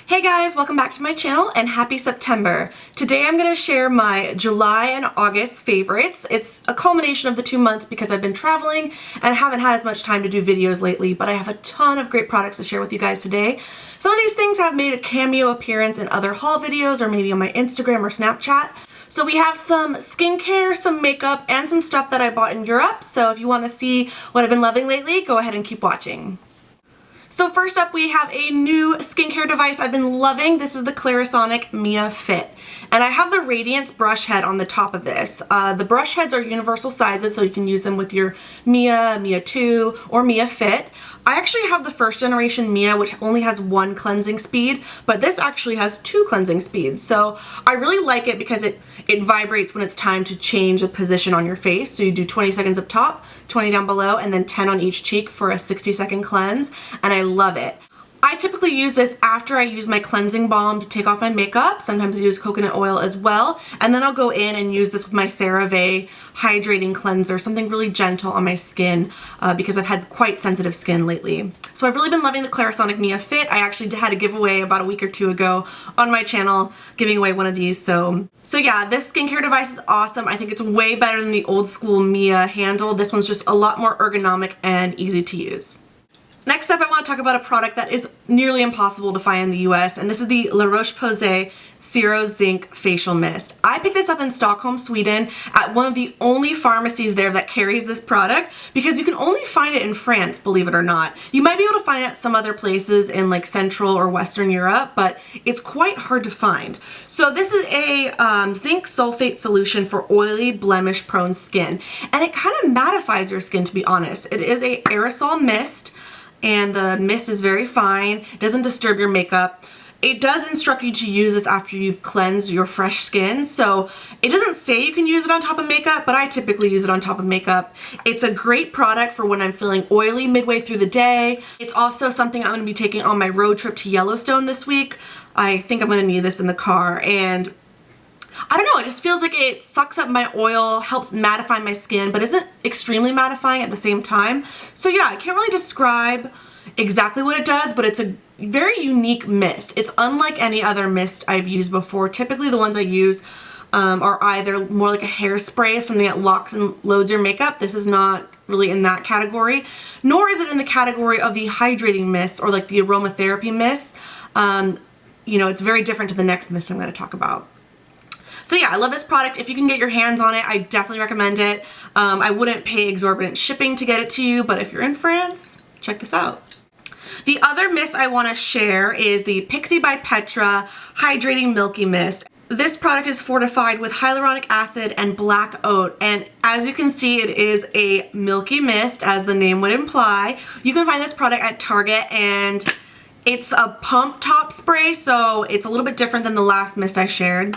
Hey guys, welcome back to my channel and happy September. Today I'm going to share my July and August favorites. It's a culmination of the 2 months because I've been traveling and I haven't had as much time to do videos lately, but I have a ton of great products to share with you guys today. Some of these things have made a cameo appearance in other haul videos or maybe on my Instagram or Snapchat. So we have some skincare, some makeup, and some stuff that I bought in Europe. So if you want to see what I've been loving lately, go ahead and keep watching. So first up, we have a new skincare device I've been loving. This is the Clarisonic Mia Fit. And I have the Radiance brush head on the top of this. The brush heads are universal sizes, so you can use them with your Mia, Mia 2, or Mia Fit. I actually have the first generation Mia, which only has 1 cleansing speed, but this actually has 2 cleansing speeds. So I really like it because it vibrates when it's time to change the position on your face. So you do 20 seconds up top, 20 down below, and then 10 on each cheek for a 60-second cleanse, and I love it. I typically use this after I use my cleansing balm to take off my makeup. Sometimes I use coconut oil as well, and then I'll go in and use this with my CeraVe hydrating cleanser, something really gentle on my skin because I've had quite sensitive skin lately. So I've really been loving the Clarisonic Mia Fit. I actually had a giveaway about a week or 2 ago on my channel giving away one of these. So yeah, this skincare device is awesome. I think it's way better than the old school Mia handle. This one's just a lot more ergonomic and easy to use. Next up, I want to talk about a product that is nearly impossible to find in the US, and this is the Roche-Posay Zero Zinc Facial Mist. I picked this up in Stockholm, Sweden at one of the only pharmacies there that carries this product because you can only find it in France, believe it or not. You might be able to find it at some other places in like Central or Western Europe, but it's quite hard to find. So this is a zinc sulfate solution for oily, blemish-prone skin, and it kind of mattifies your skin, to be honest. It is an aerosol mist, and the mist is very fine. It doesn't disturb your makeup. It does instruct you to use this after you've cleansed your fresh skin, so it doesn't say you can use it on top of makeup, but I typically use it on top of makeup. It's a great product for when I'm feeling oily midway through the day. It's also something I'm going to be taking on my road trip to Yellowstone this week. I think I'm going to need this in the car, and I don't know, it just feels like it sucks up my oil, helps mattify my skin, but isn't extremely mattifying at the same time. So yeah, I can't really describe exactly what it does, but it's a very unique mist. It's unlike any other mist I've used before. Typically the ones I use are either more like a hairspray, something that locks and loads your makeup. This is not really in that category, nor is it in the category of the hydrating mist or like the aromatherapy mist. You know, it's very different to the next mist I'm going to talk about. So yeah, I love this product. If you can get your hands on it, I definitely recommend it. I wouldn't pay exorbitant shipping to get it to you, but if you're in France, check this out. The other mist I want to share is the Pixi by Petra Hydrating Milky Mist. This product is fortified with hyaluronic acid and black oat, and as you can see, it is a milky mist, as the name would imply. You can find this product at Target, and it's a pump top spray, so it's a little bit different than the last mist I shared.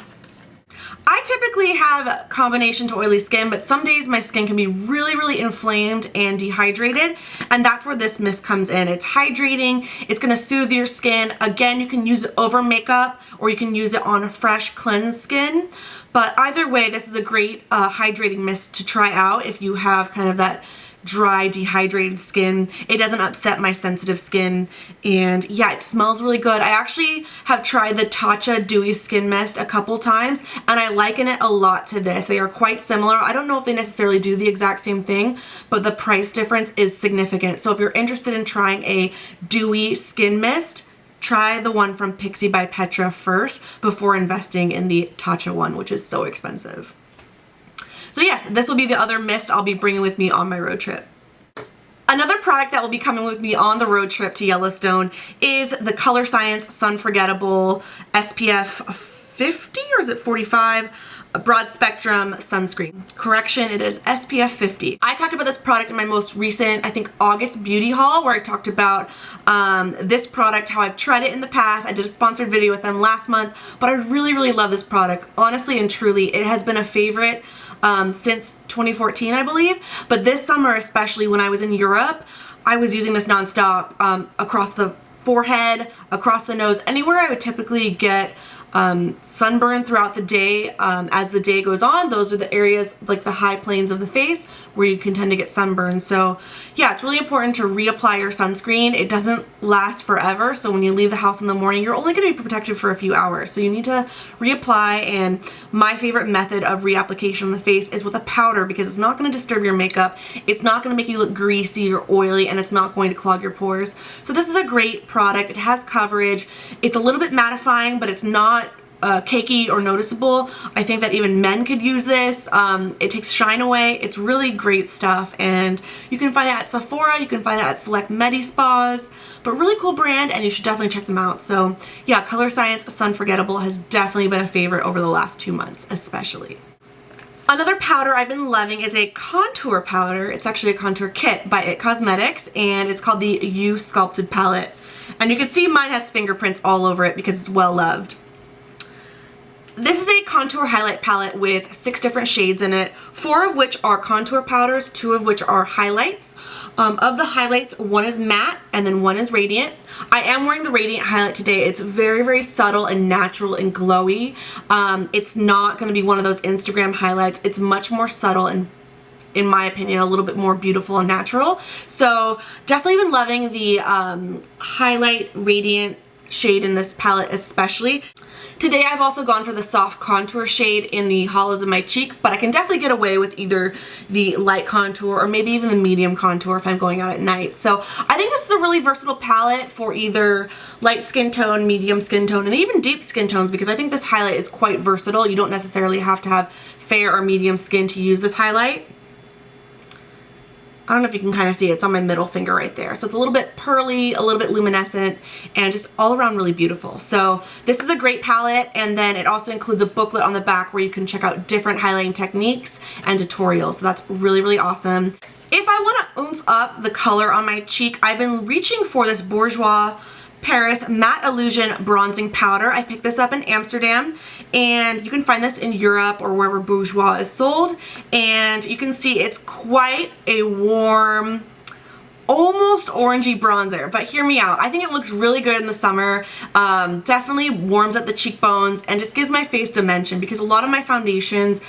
I typically have combination to oily skin, but some days my skin can be really inflamed and dehydrated, and that's where this mist comes in. It's hydrating, it's going to soothe your skin. Again, you can use it over makeup or you can use it on fresh cleansed skin, but either way, this is a great hydrating mist to try out if you have kind of that dry, dehydrated skin. It doesn't upset my sensitive skin, and yeah, it smells really good. I actually have tried the Tatcha Dewy Skin Mist a couple times, and I liken it a lot to this. They are quite similar. I don't know if they necessarily do the exact same thing, but the price difference is significant. So if you're interested in trying a dewy skin mist, try the one from Pixi by Petra first before investing in the Tatcha one, which is so expensive. So yes, this will be the other mist I'll be bringing with me on my road trip. Another product that will be coming with me on the road trip to Yellowstone is the Color Science Sunforgettable SPF 50, or is it 45? A broad spectrum sunscreen. Correction, it is SPF 50. I talked about this product in my most recent, I think, August beauty haul, where I talked about this product, how I've tried it in the past. I did a sponsored video with them last month, but I really love this product. Honestly and truly, it has been a favorite since 2014, I believe, but this summer especially when I was in Europe, I was using this nonstop across the forehead, across the nose, anywhere I would typically get sunburn throughout the day. As the day goes on, those are the areas, like the high planes of the face, where you can tend to get sunburn. So yeah, it's really important to reapply your sunscreen. It doesn't last forever, so when you leave the house in the morning, you're only going to be protected for a few hours. So you need to reapply, and my favorite method of reapplication on the face is with a powder, because it's not going to disturb your makeup, it's not going to make you look greasy or oily, and it's not going to clog your pores. So this is a great product. It has coverage. It's a little bit mattifying, but it's not cakey or noticeable. I think that even men could use this. It takes shine away. It's really great stuff, and you can find it at Sephora, you can find it at select medi spas, but really cool brand, and you should definitely check them out. So yeah, Color Science Sunforgettable has definitely been a favorite over the last 2 months especially. Another powder I've been loving is a contour powder. It's actually a contour kit by It Cosmetics, and it's called the You Sculpted Palette. And you can see mine has fingerprints all over it because it's well loved. This is a contour highlight palette with 6 different shades in it, 4 of which are contour powders, 2 of which are highlights. Of the highlights, 1 is matte and then 1 is radiant. I am wearing the radiant highlight today. It's very, very subtle and natural and glowy. It's not going to be one of those Instagram highlights. It's much more subtle and, in my opinion, a little bit more beautiful and natural. So definitely been loving the highlight radiant shade in this palette especially. Today I've also gone for the soft contour shade in the hollows of my cheek, but I can definitely get away with either the light contour or maybe even the medium contour if I'm going out at night. So I think this is a really versatile palette for either light skin tone, medium skin tone, and even deep skin tones, because I think this highlight is quite versatile. You don't necessarily have to have fair or medium skin to use this highlight. I don't know if you can kind of see it. It's on my middle finger right there. So it's a little bit pearly, a little bit luminescent, and just all around really beautiful. So this is a great palette, and then it also includes a booklet on the back where you can check out different highlighting techniques and tutorials. So that's really, really awesome. If I want to oomph up the color on my cheek, I've been reaching for this Bourjois Paris Matte Illusion Bronzing Powder. I picked this up in Amsterdam, and you can find this in Europe or wherever Bourjois is sold, and you can see it's quite a warm, almost orangey bronzer, but hear me out. I think it looks really good in the summer. Definitely warms up the cheekbones and just gives my face dimension, because a lot of my foundations,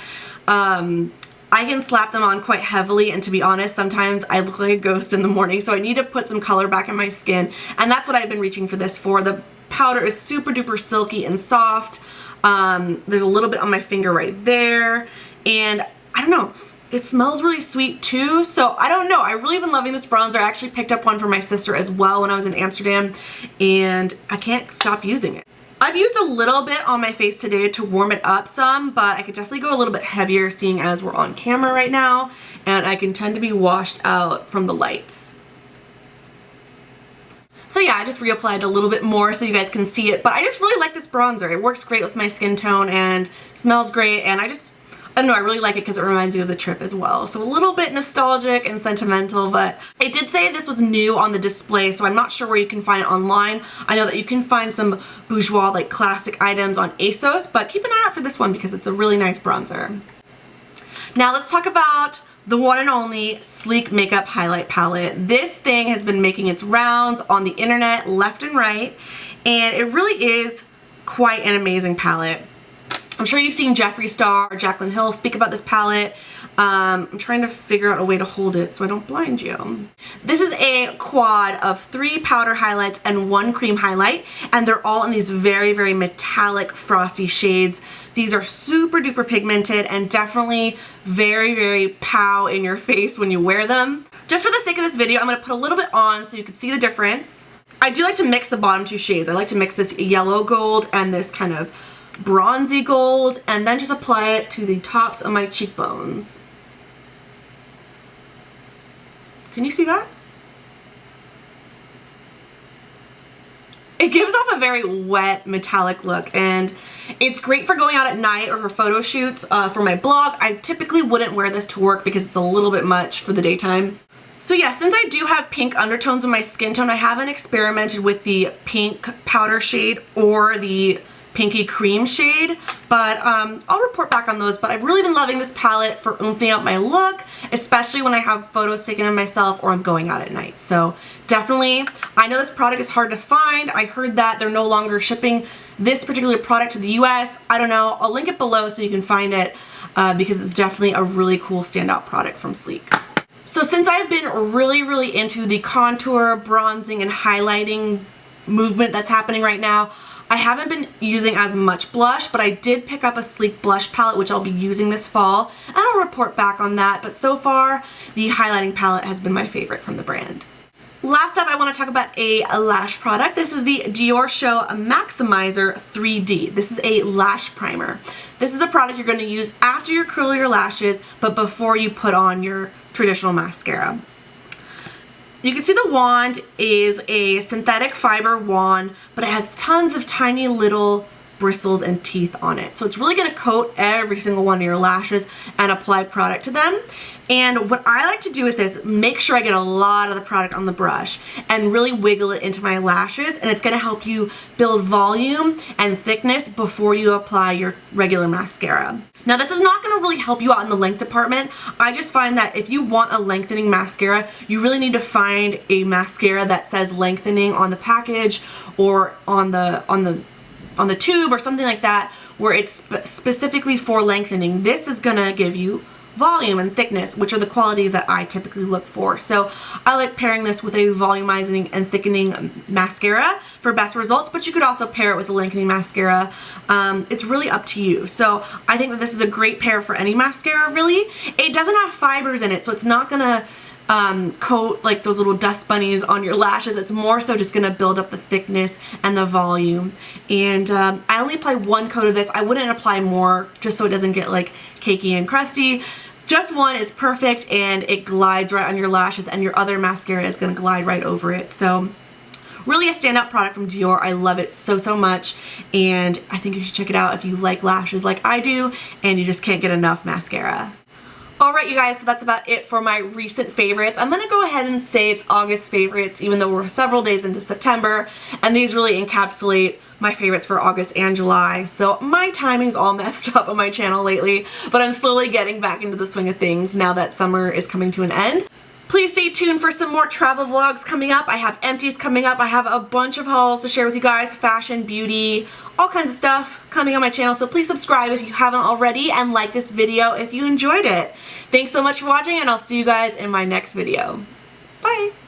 I can slap them on quite heavily, and to be honest, sometimes I look like a ghost in the morning, so I need to put some color back in my skin, and that's what I've been reaching for this for. The powder is super duper silky and soft. There's a little bit on my finger right there, and I don't know, it smells really sweet too, so I don't know. I've really been loving this bronzer. I actually picked up one for my sister as well when I was in Amsterdam, and I can't stop using it. I've used a little bit on my face today to warm it up some, but I could definitely go a little bit heavier seeing as we're on camera right now, and I can tend to be washed out from the lights. So yeah, I just reapplied a little bit more so you guys can see it, but I just really like this bronzer. It works great with my skin tone and smells great, and I don't know, I really like it because it reminds me of the trip as well. So a little bit nostalgic and sentimental, but it did say this was new on the display, so I'm not sure where you can find it online. I know that you can find some Bourjois like classic items on ASOS, but keep an eye out for this one because it's a really nice bronzer. Now let's talk about the one and only Sleek Makeup Highlight Palette. This thing has been making its rounds on the internet left and right, and it really is quite an amazing palette. I'm sure you've seen Jeffree Star or Jaclyn Hill speak about this palette. I'm trying to figure out a way to hold it so I don't blind you. This is a quad of 3 powder highlights and 1 cream highlight, and they're all in these very, very metallic frosty shades. These are super duper pigmented and definitely very, very pow in your face when you wear them. Just for the sake of this video, I'm going to put a little bit on so you can see the difference. I do like to mix the bottom 2 shades. I like to mix this yellow gold and this kind of bronzy gold, and then just apply it to the tops of my cheekbones. Can you see that? It gives off a very wet metallic look, and it's great for going out at night or for photo shoots. For my blog, I typically wouldn't wear this to work because it's a little bit much for the daytime. So yeah, since I do have pink undertones in my skin tone, I haven't experimented with the pink powder shade or the pinky cream shade, but I'll report back on those. But I've really been loving this palette for oomping up my look, especially when I have photos taken of myself or I'm going out at night. So definitely, I know this product is hard to find. I heard that they're no longer shipping this particular product to the US. I don't know. I'll link it below so you can find it because it's definitely a really cool standout product from Sleek. So since I've been really into the contour, bronzing, and highlighting movement that's happening right now, I haven't been using as much blush, but I did pick up a Sleek blush palette, which I'll be using this fall, and I'll report back on that. But so far, the highlighting palette has been my favorite from the brand. Last up, I want to talk about a lash product. This is the Dior Show Maximizer 3D. This is a lash primer. This is a product you're going to use after you curl your lashes, but before you put on your traditional mascara. You can see the wand is a synthetic fiber wand, but it has tons of tiny little bristles and teeth on it. So it's really going to coat every single one of your lashes and apply product to them. And what I like to do with this, make sure I get a lot of the product on the brush and really wiggle it into my lashes, and it's going to help you build volume and thickness before you apply your regular mascara. Now this is not going to really help you out in the length department. I just find that if you want a lengthening mascara, you really need to find a mascara that says lengthening on the package or on the tube or something like that, where it's specifically for lengthening. This is gonna give you volume and thickness, which are the qualities that I typically look for. So I like pairing this with a volumizing and thickening mascara for best results, but you could also pair it with a lengthening mascara. It's really up to you. So I think that this is a great pair for any mascara, really. It doesn't have fibers in it, so it's not gonna coat like those little dust bunnies on your lashes. It's more so just gonna build up the thickness and the volume. And I only apply one coat of this. I wouldn't apply more just so it doesn't get like cakey and crusty. Just one is perfect, and it glides right on your lashes, and your other mascara is gonna glide right over it. So really a standout product from Dior. I love it so much, and I think you should check it out if you like lashes like I do and you just can't get enough mascara. Alright you guys, so that's about it for my recent favorites. I'm gonna go ahead and say it's August favorites, even though we're several days into September, and these really encapsulate my favorites for August and July. So my timing's all messed up on my channel lately, but I'm slowly getting back into the swing of things now that summer is coming to an end. Please stay tuned for some more travel vlogs coming up. I have empties coming up. I have a bunch of hauls to share with you guys, fashion, beauty, all kinds of stuff coming on my channel. So please subscribe if you haven't already, and like this video if you enjoyed it. Thanks so much for watching, and I'll see you guys in my next video. Bye!